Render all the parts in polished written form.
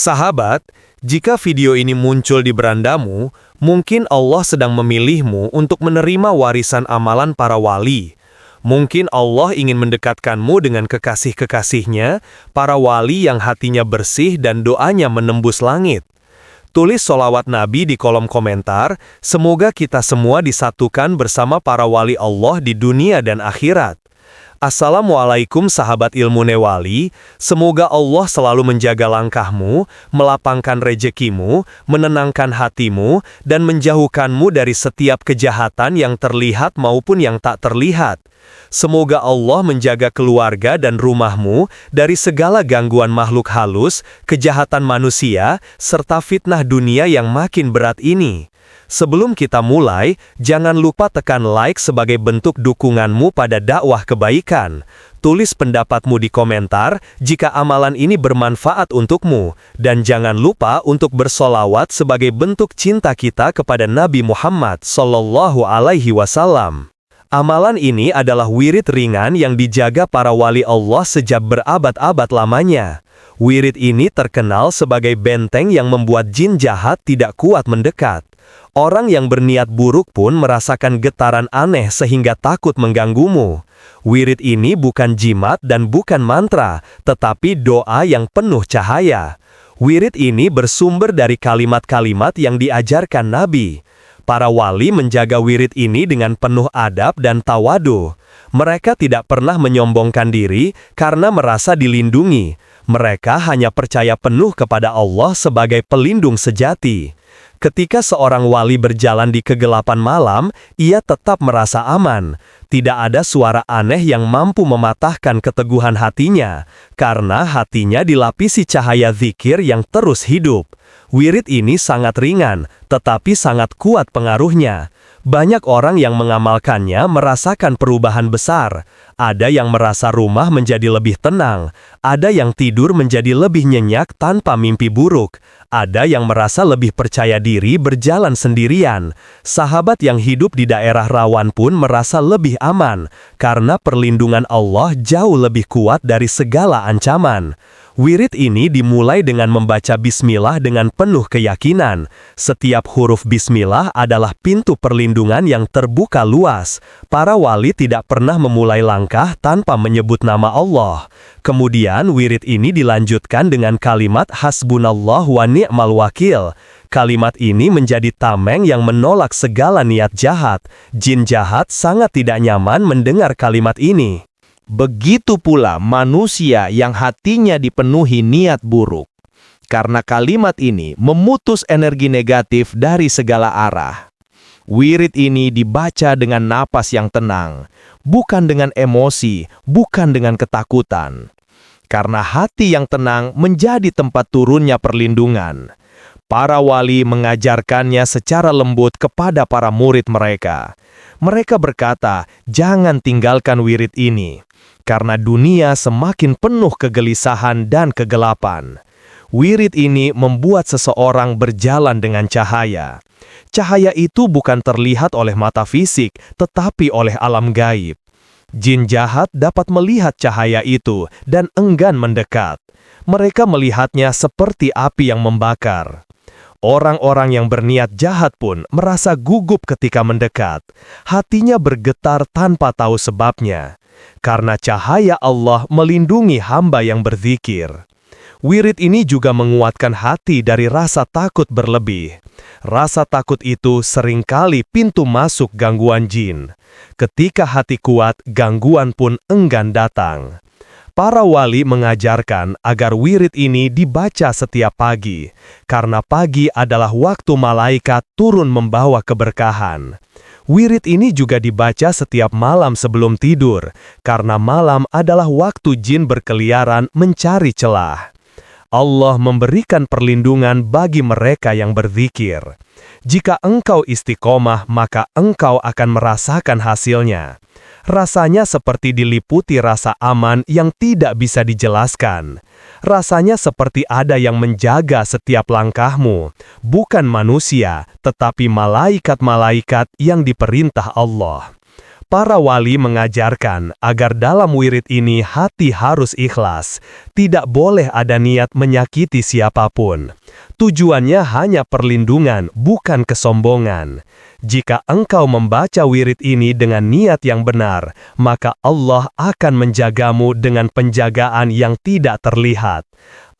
Sahabat, jika video ini muncul di berandamu, mungkin Allah sedang memilihmu untuk menerima warisan amalan para wali. Mungkin Allah ingin mendekatkanmu dengan kekasih-kekasihnya, para wali yang hatinya bersih dan doanya menembus langit. Tulis sholawat Nabi di kolom komentar, semoga kita semua disatukan bersama para wali Allah di dunia dan akhirat. Assalamualaikum sahabat ilmu Newali, semoga Allah selalu menjaga langkahmu, melapangkan rezekimu, menenangkan hatimu, dan menjauhkanmu dari setiap kejahatan yang terlihat maupun yang tak terlihat. Semoga Allah menjaga keluarga dan rumahmu dari segala gangguan makhluk halus, kejahatan manusia, serta fitnah dunia yang makin berat ini. Sebelum kita mulai, jangan lupa tekan like sebagai bentuk dukunganmu pada dakwah kebaikan. Tulis pendapatmu di komentar jika amalan ini bermanfaat untukmu, dan jangan lupa untuk bersolawat sebagai bentuk cinta kita kepada Nabi Muhammad SAW. Amalan ini adalah wirid ringan yang dijaga para wali Allah sejak berabad-abad lamanya. Wirid ini terkenal sebagai benteng yang membuat jin jahat tidak kuat mendekat. Orang yang berniat buruk pun merasakan getaran aneh sehingga takut mengganggumu. Wirid ini bukan jimat dan bukan mantra, tetapi doa yang penuh cahaya. Wirid ini bersumber dari kalimat-kalimat yang diajarkan Nabi. Para wali menjaga wirid ini dengan penuh adab dan tawadu. Mereka tidak pernah menyombongkan diri karena merasa dilindungi. Mereka hanya percaya penuh kepada Allah sebagai pelindung sejati. Ketika seorang wali berjalan di kegelapan malam, ia tetap merasa aman. Tidak ada suara aneh yang mampu mematahkan keteguhan hatinya, karena hatinya dilapisi cahaya zikir yang terus hidup. Wirid ini sangat ringan, tetapi sangat kuat pengaruhnya. Banyak orang yang mengamalkannya merasakan perubahan besar. Ada yang merasa rumah menjadi lebih tenang, ada yang tidur menjadi lebih nyenyak tanpa mimpi buruk, ada yang merasa lebih percaya diri berjalan sendirian. Sahabat yang hidup di daerah rawan pun merasa lebih aman, karena perlindungan Allah jauh lebih kuat dari segala ancaman. Wirid ini dimulai dengan membaca bismillah dengan penuh keyakinan. Setiap huruf bismillah adalah pintu perlindungan yang terbuka luas. Para wali tidak pernah memulai langkah tanpa menyebut nama Allah. Kemudian wirid ini dilanjutkan dengan kalimat hasbunallah wa ni'mal wakil. Kalimat ini menjadi tameng yang menolak segala niat jahat. Jin jahat sangat tidak nyaman mendengar kalimat ini. Begitu pula manusia yang hatinya dipenuhi niat buruk. Karena kalimat ini memutus energi negatif dari segala arah. Wirid ini dibaca dengan napas yang tenang, bukan dengan emosi, bukan dengan ketakutan. Karena hati yang tenang menjadi tempat turunnya perlindungan. Para wali mengajarkannya secara lembut kepada para murid mereka. Mereka berkata, jangan tinggalkan wirid ini. Karena dunia semakin penuh kegelisahan dan kegelapan. Wirid ini membuat seseorang berjalan dengan cahaya. Cahaya itu bukan terlihat oleh mata fisik, tetapi oleh alam gaib. Jin jahat dapat melihat cahaya itu dan enggan mendekat. Mereka melihatnya seperti api yang membakar. Orang-orang yang berniat jahat pun merasa gugup ketika mendekat. Hatinya bergetar tanpa tahu sebabnya. Karena cahaya Allah melindungi hamba yang berzikir. Wirid ini juga menguatkan hati dari rasa takut berlebih. Rasa takut itu seringkali pintu masuk gangguan jin. Ketika hati kuat, gangguan pun enggan datang. Para wali mengajarkan agar wirid ini dibaca setiap pagi, karena pagi adalah waktu malaikat turun membawa keberkahan. Wirid ini juga dibaca setiap malam sebelum tidur, karena malam adalah waktu jin berkeliaran mencari celah. Allah memberikan perlindungan bagi mereka yang berzikir. Jika engkau istiqomah, maka engkau akan merasakan hasilnya. Rasanya seperti diliputi rasa aman yang tidak bisa dijelaskan. Rasanya seperti ada yang menjaga setiap langkahmu, bukan manusia, tetapi malaikat-malaikat yang diperintah Allah. Para wali mengajarkan agar dalam wirid ini hati harus ikhlas, tidak boleh ada niat menyakiti siapapun. Tujuannya hanya perlindungan, bukan kesombongan. Jika engkau membaca wirid ini dengan niat yang benar, maka Allah akan menjagamu dengan penjagaan yang tidak terlihat.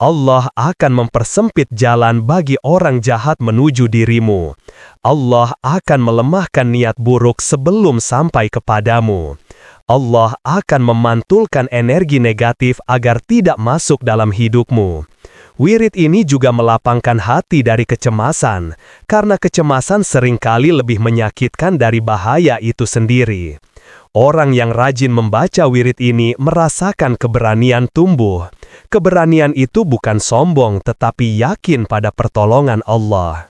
Allah akan mempersempit jalan bagi orang jahat menuju dirimu. Allah akan melemahkan niat buruk sebelum sampai kepadamu. Allah akan memantulkan energi negatif agar tidak masuk dalam hidupmu. Wirid ini juga melapangkan hati dari kecemasan, karena kecemasan seringkali lebih menyakitkan dari bahaya itu sendiri. Orang yang rajin membaca wirid ini merasakan keberanian tumbuh. Keberanian itu bukan sombong tetapi yakin pada pertolongan Allah.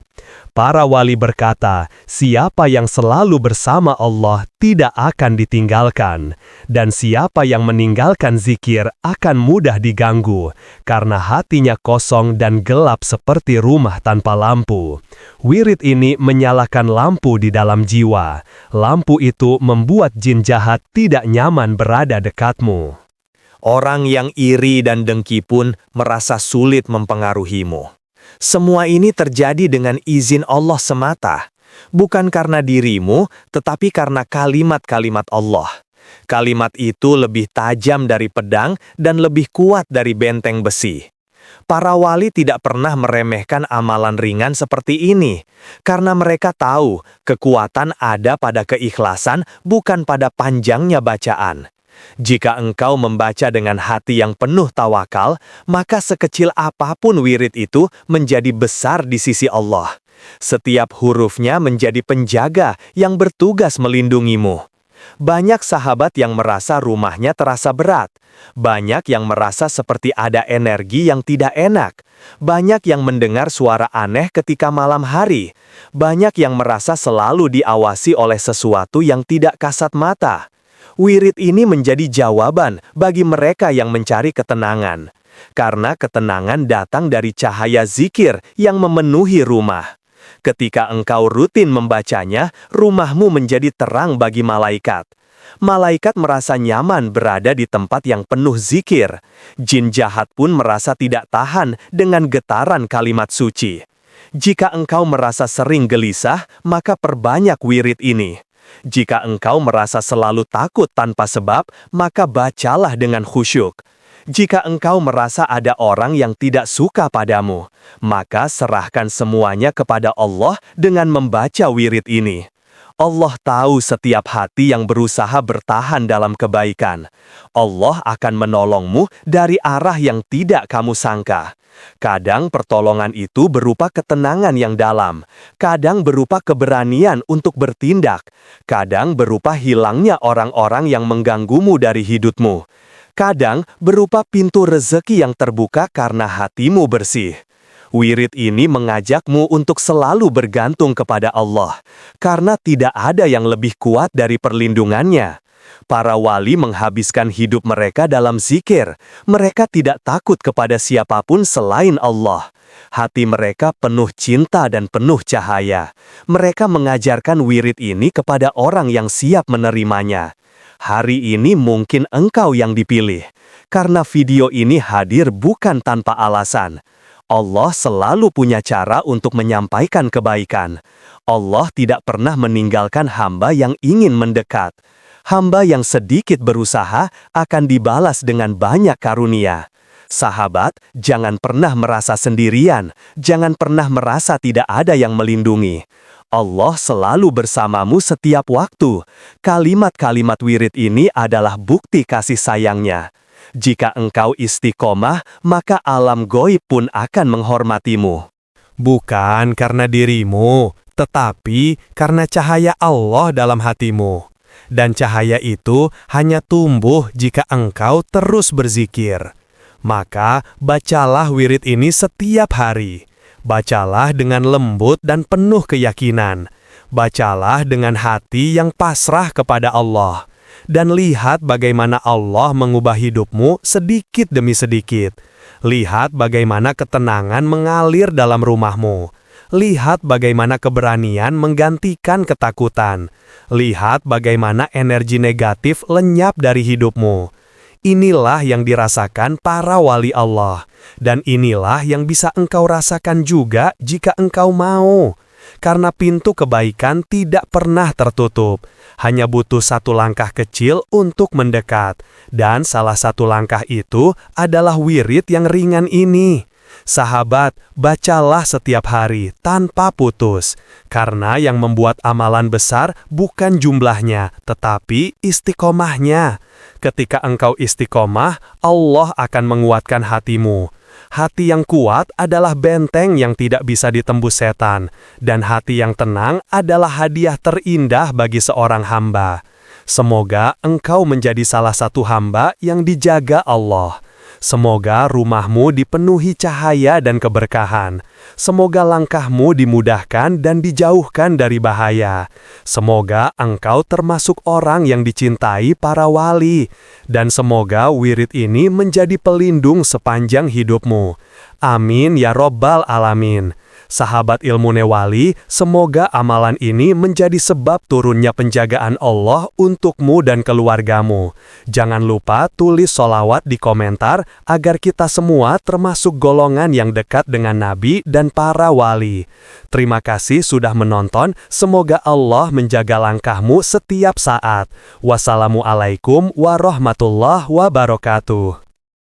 Para wali berkata, siapa yang selalu bersama Allah tidak akan ditinggalkan, dan siapa yang meninggalkan zikir akan mudah diganggu, karena hatinya kosong dan gelap seperti rumah tanpa lampu. Wirid ini menyalakan lampu di dalam jiwa. Lampu itu membuat jin jahat tidak nyaman berada dekatmu. Orang yang iri dan dengki pun merasa sulit mempengaruhimu. Semua ini terjadi dengan izin Allah semata, bukan karena dirimu, tetapi karena kalimat-kalimat Allah. Kalimat itu lebih tajam dari pedang dan lebih kuat dari benteng besi. Para wali tidak pernah meremehkan amalan ringan seperti ini, karena mereka tahu kekuatan ada pada keikhlasan, bukan pada panjangnya bacaan. Jika engkau membaca dengan hati yang penuh tawakal, maka sekecil apapun wirid itu menjadi besar di sisi Allah. Setiap hurufnya menjadi penjaga yang bertugas melindungimu. Banyak sahabat yang merasa rumahnya terasa berat. Banyak yang merasa seperti ada energi yang tidak enak. Banyak yang mendengar suara aneh ketika malam hari. Banyak yang merasa selalu diawasi oleh sesuatu yang tidak kasat mata. Wirid ini menjadi jawaban bagi mereka yang mencari ketenangan. Karena ketenangan datang dari cahaya zikir yang memenuhi rumah. Ketika engkau rutin membacanya, rumahmu menjadi terang bagi malaikat. Malaikat merasa nyaman berada di tempat yang penuh zikir. Jin jahat pun merasa tidak tahan dengan getaran kalimat suci. Jika engkau merasa sering gelisah, maka perbanyak wirid ini. Jika engkau merasa selalu takut tanpa sebab, maka bacalah dengan khusyuk. Jika engkau merasa ada orang yang tidak suka padamu, maka serahkan semuanya kepada Allah dengan membaca wirid ini. Allah tahu setiap hati yang berusaha bertahan dalam kebaikan. Allah akan menolongmu dari arah yang tidak kamu sangka. Kadang pertolongan itu berupa ketenangan yang dalam, kadang berupa keberanian untuk bertindak, kadang berupa hilangnya orang-orang yang mengganggumu dari hidupmu, kadang berupa pintu rezeki yang terbuka karena hatimu bersih. Wirid ini mengajakmu untuk selalu bergantung kepada Allah, karena tidak ada yang lebih kuat dari perlindungannya. Para wali menghabiskan hidup mereka dalam zikir. Mereka tidak takut kepada siapapun selain Allah. Hati mereka penuh cinta dan penuh cahaya. Mereka mengajarkan wirid ini kepada orang yang siap menerimanya. Hari ini mungkin engkau yang dipilih, karena video ini hadir bukan tanpa alasan. Allah selalu punya cara untuk menyampaikan kebaikan. Allah tidak pernah meninggalkan hamba yang ingin mendekat. Hamba yang sedikit berusaha akan dibalas dengan banyak karunia. Sahabat, jangan pernah merasa sendirian, jangan pernah merasa tidak ada yang melindungi. Allah selalu bersamamu setiap waktu. Kalimat-kalimat wirid ini adalah bukti kasih sayangnya. Jika engkau istiqomah, maka alam goib pun akan menghormatimu. Bukan karena dirimu, tetapi karena cahaya Allah dalam hatimu. Dan cahaya itu hanya tumbuh jika engkau terus berzikir. Maka bacalah wirid ini setiap hari. Bacalah dengan lembut dan penuh keyakinan. Bacalah dengan hati yang pasrah kepada Allah. Dan lihat bagaimana Allah mengubah hidupmu sedikit demi sedikit. Lihat bagaimana ketenangan mengalir dalam rumahmu. Lihat bagaimana keberanian menggantikan ketakutan. Lihat bagaimana energi negatif lenyap dari hidupmu. Inilah yang dirasakan para wali Allah. Dan inilah yang bisa engkau rasakan juga jika engkau mau. Karena pintu kebaikan tidak pernah tertutup. Hanya butuh satu langkah kecil untuk mendekat. Dan salah satu langkah itu adalah wirid yang ringan ini. Sahabat, bacalah setiap hari tanpa putus. Karena yang membuat amalan besar bukan jumlahnya, tetapi istiqomahnya. Ketika engkau istiqomah, Allah akan menguatkan hatimu. Hati yang kuat adalah benteng yang tidak bisa ditembus setan, dan hati yang tenang adalah hadiah terindah bagi seorang hamba. Semoga engkau menjadi salah satu hamba yang dijaga Allah. Semoga rumahmu dipenuhi cahaya dan keberkahan. Semoga langkahmu dimudahkan dan dijauhkan dari bahaya. Semoga engkau termasuk orang yang dicintai para wali. Dan semoga wirid ini menjadi pelindung sepanjang hidupmu. Amin ya Robbal Alamin. Sahabat ilmu Newali, semoga amalan ini menjadi sebab turunnya penjagaan Allah untukmu dan keluargamu. Jangan lupa tulis sholawat di komentar agar kita semua termasuk golongan yang dekat dengan Nabi dan para wali. Terima kasih sudah menonton, semoga Allah menjaga langkahmu setiap saat. Wassalamualaikum warahmatullahi wabarakatuh.